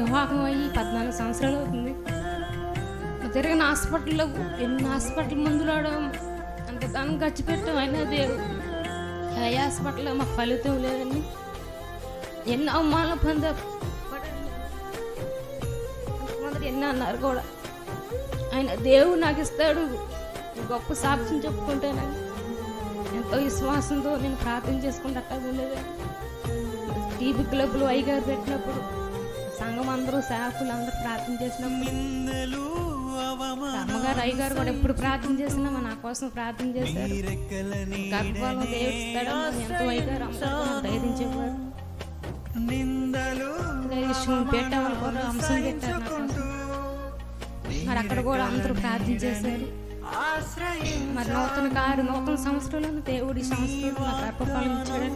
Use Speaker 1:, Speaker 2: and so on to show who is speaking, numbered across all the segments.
Speaker 1: వివాహం అయ్యి 14 సంవత్సరాలు అవుతుంది. తిరిగిన హాస్పిటల్లో ఎన్ని హాస్పిటల్ మందులు ఆడాం, అంత దాన్ని ఖర్చు పెట్టాం. అయినా దేవుడు ఏ హాస్పిటల్లో మాకు ఫలితం లేదని ఎన్ని అవమానాలు కొంతమంది ఎన్ని అన్నారు కూడా. ఆయన దేవుడు నాకు ఇస్తాడు, గొప్ప సాక్ష్యం చెప్పుకుంటానని ఎంతో విశ్వాసంతో నేను ప్రార్థన చేసుకుంటే అట్టా ఉండేదాన్ని. టీవీ క్లబ్లు అయ్యగారు పెట్టినప్పుడు సంఘం అందరూ సేవకులు అందరూ ప్రార్థన చేసినప్పుడు అమ్మగారు అయ్యగారు కూడా ఎప్పుడు ప్రార్థన చేసినా నా కోసం ప్రార్థన చేశారు. గర్భఫలం దేవుడు ఇస్తాడు ఎంతో అయ్యగారు అందరూ ధైర్యం చెప్పారు. పెట్టామని కూడా అంశం పెట్టారు నా కోసం. మరి అక్కడ కూడా అందరూ ప్రార్థన చేశారు. మరి నూతన సంవత్సరంలో దేవుడి సంవత్సరంలో నాకు గర్భఫలం ఇచ్చాడని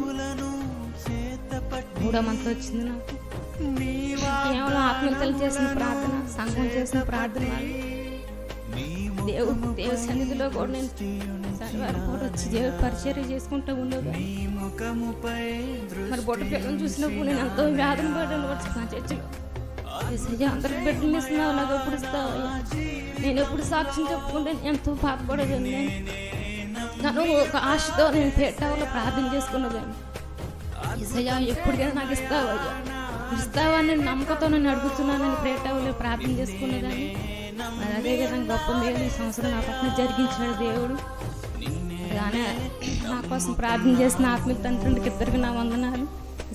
Speaker 1: 3వ మంత్ వచ్చింది. నాకు కేవలం ఆత్మీయతలు చేసిన ప్రార్థన, సంఘం చేసిన ప్రార్థన, దేవుడి సన్నిధిలో కూడా నేను శనివారం కూడా వచ్చి దేవుడి పరిచర్య చేసుకుంటూ ఉండేది. మరి బొట్ట పిల్లలను చూసినప్పుడు నేను ఎంతో వేదన పడ్డాను. వచ్చి నా చర్చిలో అందరికి బిడ్డలు ఇస్తున్నావు, నాకు ఎప్పుడు ఇస్తావు, నేను ఎప్పుడు సాక్ష్యం చెప్పుకుంటే ఎంతో బాధపడేదాన్ని. నన్ను ఒక ఆశతో నేను పెట్టాలో ప్రార్థన చేసుకున్నదాన్ని. ఈసయ్యా ఎప్పటికైనా నాకు ఇస్తావయ్యా, ఇస్తావని నమ్మకంతో నేను అడుగుతున్నానని ప్రేటావులో ప్రార్థన చేసుకునేదాన్ని. మరి అదేవిధంగా గొప్ప మేలు ఈ సంవత్సరం నా పక్కన జరిగించాడు దేవుడు. కానీ నా కోసం ప్రార్థన చేసిన ఆత్మీయ తండ్రికి ఇద్దరికి నా వందనాలు,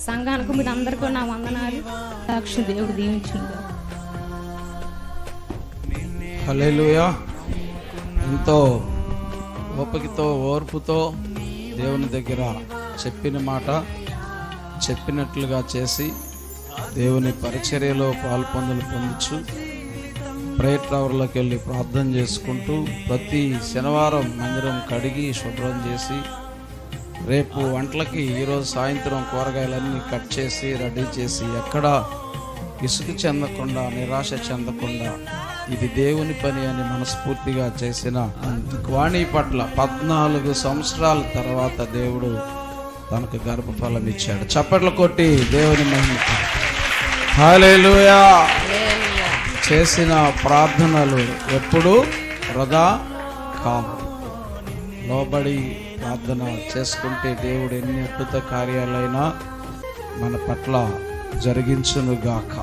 Speaker 1: సంఘానికి మీరు అందరికీ నా వందనాలు. సాక్షి దేవుడు దీవించింది.
Speaker 2: హల్లెలూయా. ఎంతో ఓపికతో ఓర్పుతో దేవుని దగ్గర చెప్పిన మాట చెప్పినట్లుగా చేసి దేవుని పరిచర్యలో పొందుచు ప్రేయర్ టవర్లోకి వెళ్ళి ప్రార్థన చేసుకుంటూ ప్రతి శనివారం మందిరం కడిగి శుభ్రం చేసి రేపు వంటలకి ఈరోజు సాయంత్రం కూరగాయలన్నీ కట్ చేసి రెడీ చేసి ఎక్కడ ఇసుకు చెందకుండా నిరాశ చెందకుండా ఇది దేవుని పని అని మనస్ఫూర్తిగా చేసిన వాణి పట్ల 14 సంవత్సరాల తర్వాత దేవుడు తనకు గర్భఫలం ఇచ్చాడు. చప్పట్లు కొట్టి దేవుని మహిమ. హల్లెలూయా. చేసిన ప్రార్థనలు ఎప్పుడు వృధా కావు. లోబడి ప్రార్థన చేసుకుంటే దేవుడు ఎన్ని అద్భుత కార్యాలైనా మన పట్ల జరిగించునుగాక.